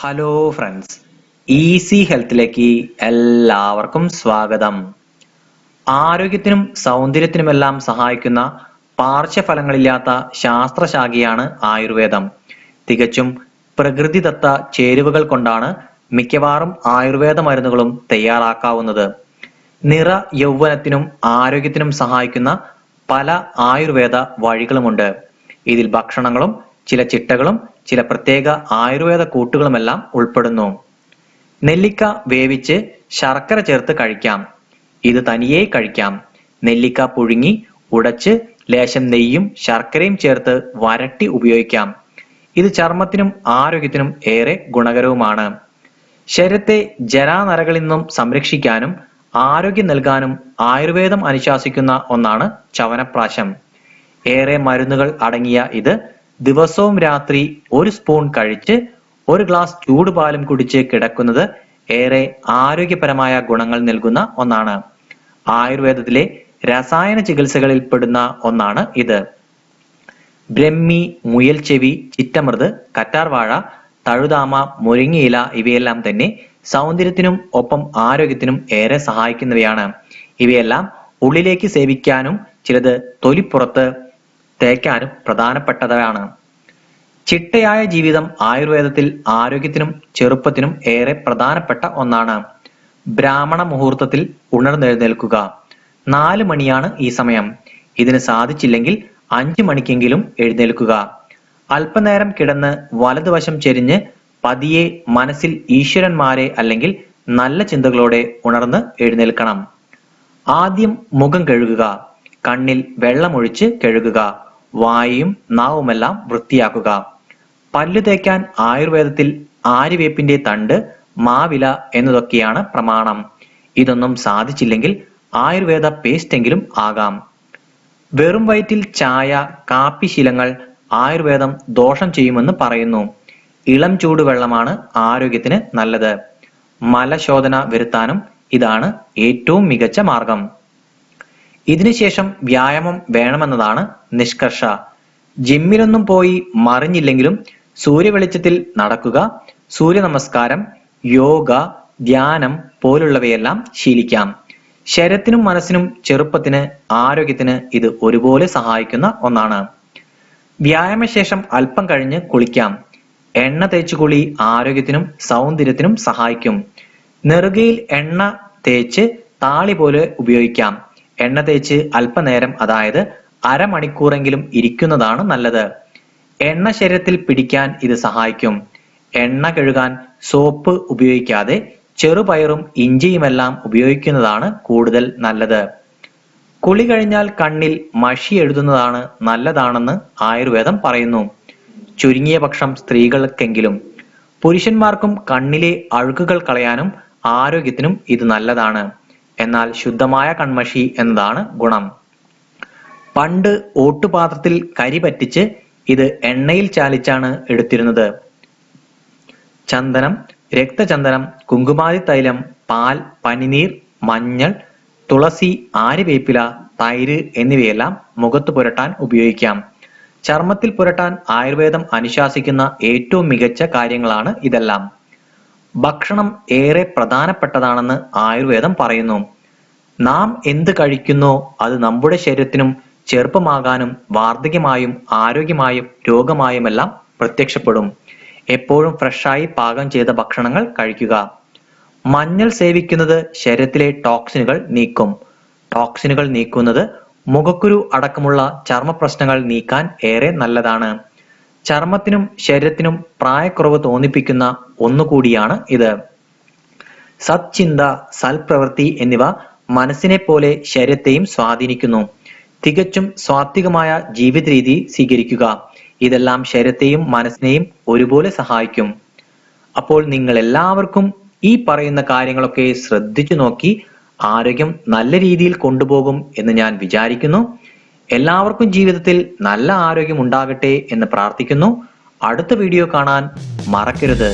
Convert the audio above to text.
Hello friends, easy ഹെൽത്തിലേക്ക് എല്ലാവർക്കും സ്വാഗതം. ആരോഗ്യത്തിനും സൗന്ദര്യത്തിനുമെല്ലാം സഹായിക്കുന്ന പാർശ്വഫലങ്ങളില്ലാത്ത ശാസ്ത്രശാഖയാണ് ആയുർവേദം. തികച്ചും പ്രകൃതിദത്ത ചേരുവകൾ കൊണ്ടാണ് മിക്കവാറും ആയുർവേദ മരുന്നുകളും തയ്യാറാക്കാവുന്നത്. നിറ യൗവനത്തിനും ആരോഗ്യത്തിനും സഹായിക്കുന്ന പല ആയുർവേദ വഴികളുമുണ്ട്. ഇതിൽ ഭക്ഷണങ്ങളും ചില ചിട്ടകളും ചില പ്രത്യേക ആയുർവേദ കൂട്ടുകളുമെല്ലാം ഉൾപ്പെടുന്നു. നെല്ലിക്ക വേവിച്ച് ശർക്കര ചേർത്ത് കഴിക്കാം. ഇത് തനിയെ കഴിക്കാം. നെല്ലിക്ക പുഴുങ്ങി ഉടച്ച് ലേശം നെയ്യും ശർക്കരയും ചേർത്ത് വരട്ടി ഉപയോഗിക്കാം. ഇത് ചർമ്മത്തിനും ആരോഗ്യത്തിനും ഏറെ ഗുണകരവുമാണ്. ശരീരത്തെ ജരാനരകളിൽ നിന്നും സംരക്ഷിക്കാനും ആരോഗ്യം നൽകാനും ആയുർവേദം അനുശാസിക്കുന്ന ഒന്നാണ് ചവനപ്രാശം. ഏറെ മരുന്നുകൾ അടങ്ങിയ ഇത് ദിവസവും രാത്രി 1 സ്പൂൺ കഴിച്ച് 1 ഗ്ലാസ് ചൂടുപാലും കുടിച്ച് കിടക്കുന്നത് ഏറെ ആരോഗ്യപരമായ ഗുണങ്ങൾ നൽകുന്ന ഒന്നാണ്. ആയുർവേദത്തിലെ രസായന ചികിത്സകളിൽ പെടുന്ന ഒന്നാണ് ഇത്. ബ്രഹ്മി, മുയൽച്ചെവി, ചിറ്റമൃത്, കറ്റാർവാഴ, തഴുതാമ, മുരിങ്ങയില ഇവയെല്ലാം തന്നെ സൗന്ദര്യത്തിനും ഒപ്പം ആരോഗ്യത്തിനും ഏറെ സഹായിക്കുന്നവയാണ്. ഇവയെല്ലാം ഉള്ളിലേക്ക് സേവിക്കാനും ചിലത് തൊലിപ്പുറത്ത് തേക്കാനും പ്രധാനപ്പെട്ടതാണ്. ചിട്ടയായ ജീവിതം ആയുർവേദത്തിൽ ആരോഗ്യത്തിനും ചെറുപ്പത്തിനും ഏറെ പ്രധാനപ്പെട്ട ഒന്നാണ്. ബ്രാഹ്മണ മുഹൂർത്തത്തിൽ ഉണർന്നെഴുന്നേൽക്കുക. 4 മണിയാണ് ഈ സമയം. ഇതിന് സാധിച്ചില്ലെങ്കിൽ 5 മണിക്കെങ്കിലും എഴുന്നേൽക്കുക. അല്പനേരം കിടന്ന് വലതുവശം ചെരിഞ്ഞ് പതിയെ മനസ്സിൽ ഈശ്വരന്മാരെ അല്ലെങ്കിൽ നല്ല ചിന്തകളോടെ ഉണർന്ന് എഴുന്നേൽക്കണം. ആദ്യം മുഖം കഴുകുക. കണ്ണിൽ വെള്ളമൊഴിച്ച് കഴുകുക. വായും നാവുമെല്ലാം വൃത്തിയാക്കുക. പല്ലു തേക്കാൻ ആയുർവേദത്തിൽ ആര്യവേപ്പിന്റെ തണ്ട്, മാവില എന്നതൊക്കെയാണ് പ്രമാണം. ഇതൊന്നും സാധിച്ചില്ലെങ്കിൽ ആയുർവേദ പേസ്റ്റ് എങ്കിലും ആകാം. വെറും വയറ്റിൽ ചായ, കാപ്പി ശീലങ്ങൾ ആയുർവേദം ദോഷം ചെയ്യുമെന്ന് പറയുന്നു. ഇളം ചൂടുവെള്ളമാണ് ആരോഗ്യത്തിന് നല്ലത്. മലശോധന വരുത്താനും ഇതാണ് ഏറ്റവും മികച്ച മാർഗം. ഇതിനുശേഷം വ്യായാമം വേണമെന്നതാണ് നിഷ്കർഷ. ജിമ്മിലൊന്നും പോയി മറിഞ്ഞില്ലെങ്കിലും സൂര്യവെളിച്ചത്തിൽ നടക്കുക, സൂര്യനമസ്കാരം, യോഗ, ധ്യാനം പോലുള്ളവയെല്ലാം ശീലിക്കാം. ശരീരത്തിനും മനസ്സിനും ചെറുപ്പത്തിന് ആരോഗ്യത്തിന് ഇത് ഒരുപോലെ സഹായിക്കുന്ന ഒന്നാണ്. വ്യായാമശേഷം അല്പം കഴിഞ്ഞ് കുളിക്കാം. എണ്ണ തേച്ചു കുളി ആരോഗ്യത്തിനും സൗന്ദര്യത്തിനും സഹായിക്കും. നെറുകയിൽ എണ്ണ തേച്ച് താളി പോലെ ഉപയോഗിക്കാം. എണ്ണ തേച്ച് അല്പനേരം, അതായത് അരമണിക്കൂറെങ്കിലും ഇരിക്കുന്നതാണ് നല്ലത്. എണ്ണ ശരീരത്തിൽ പിടിക്കാൻ ഇത് സഹായിക്കും. എണ്ണ കഴുകാൻ സോപ്പ് ഉപയോഗിക്കാതെ ചെറുപയറും ഇഞ്ചിയുമെല്ലാം ഉപയോഗിക്കുന്നതാണ് കൂടുതൽ നല്ലത്. കുളി കഴിഞ്ഞാൽ കണ്ണിൽ മഷി എഴുതുന്നതാണ് നല്ലതാണെന്ന് ആയുർവേദം പറയുന്നു. ചുരുങ്ങിയ പക്ഷം സ്ത്രീകൾക്കെങ്കിലും. പുരുഷന്മാർക്കും കണ്ണിലെ അഴുക്കുകൾ കളയാനും ആരോഗ്യത്തിനും ഇത് നല്ലതാണ്. എന്നാൽ ശുദ്ധമായ കൺമഷി എന്നതാണ് ഗുണം. പണ്ട് ഓട്ടുപാത്രത്തിൽ കരി പറ്റിച്ച് ഇത് എണ്ണയിൽ ചാലിച്ചാണ് എടുത്തിരുന്നത്. ചന്ദനം, രക്തചന്ദനം, കുങ്കുമാതി തൈലം, പാൽ, പനിനീർ, മഞ്ഞൾ, തുളസി, ആര്യവേപ്പില, തൈര് എന്നിവയെല്ലാം മുഖത്ത് പുരട്ടാൻ ഉപയോഗിക്കാം. ചർമ്മത്തിൽ പുരട്ടാൻ ആയുർവേദം അനുശാസിക്കുന്ന ഏറ്റവും മികച്ച കാര്യങ്ങളാണ് ഇതെല്ലാം. ഭക്ഷണം ഏറെ പ്രധാനപ്പെട്ടതാണെന്ന് ആയുർവേദം പറയുന്നു. നാം എന്ത് കഴിക്കുന്നോ അത് നമ്മുടെ ശരീരത്തിനും ചെറുപ്പമാകാനും വാർദ്ധക്യമായും ആരോഗ്യമായും രോഗമായുമെല്ലാം പ്രത്യക്ഷപ്പെടും. എപ്പോഴും ഫ്രഷായി പാകം ചെയ്ത ഭക്ഷണങ്ങൾ കഴിക്കുക. മഞ്ഞൾ സേവിക്കുന്നത് ശരീരത്തിലെ ടോക്സിനുകൾ നീക്കും. ടോക്സിനുകൾ നീക്കുന്നത് മുഖക്കുരു അടക്കമുള്ള ചർമ്മ പ്രശ്നങ്ങൾ നീക്കാൻ ഏറെ നല്ലതാണ്. ചർമ്മത്തിനും ശരീരത്തിനും പ്രായക്കുറവ് തോന്നിപ്പിക്കുന്ന ഒന്നുകൂടിയാണ് ഇത്. സത്ചിന്ത, സൽപ്രവൃത്തി എന്നിവ മനസ്സിനെ പോലെ ശരീരത്തെയും സ്വാധീനിക്കുന്നു. തികച്ചും സാത്വികമായ ജീവിത രീതി സ്വീകരിക്കുക. ഇതെല്ലാം ശരീരത്തെയും മനസ്സിനെയും ഒരുപോലെ സഹായിക്കും. അപ്പോൾ നിങ്ങൾ എല്ലാവർക്കും ഈ പറയുന്ന കാര്യങ്ങളൊക്കെ ശ്രദ്ധിച്ചു നോക്കി ആരോഗ്യം നല്ല രീതിയിൽ കൊണ്ടുപോകും എന്ന് ഞാൻ വിചാരിക്കുന്നു. എല്ലാവർക്കും ജീവിതത്തിൽ നല്ല ആരോഗ്യം ഉണ്ടാകട്ടെ എന്ന് പ്രാർത്ഥിക്കുന്നു. അടുത്ത വീഡിയോ കാണാൻ മറക്കരുത്.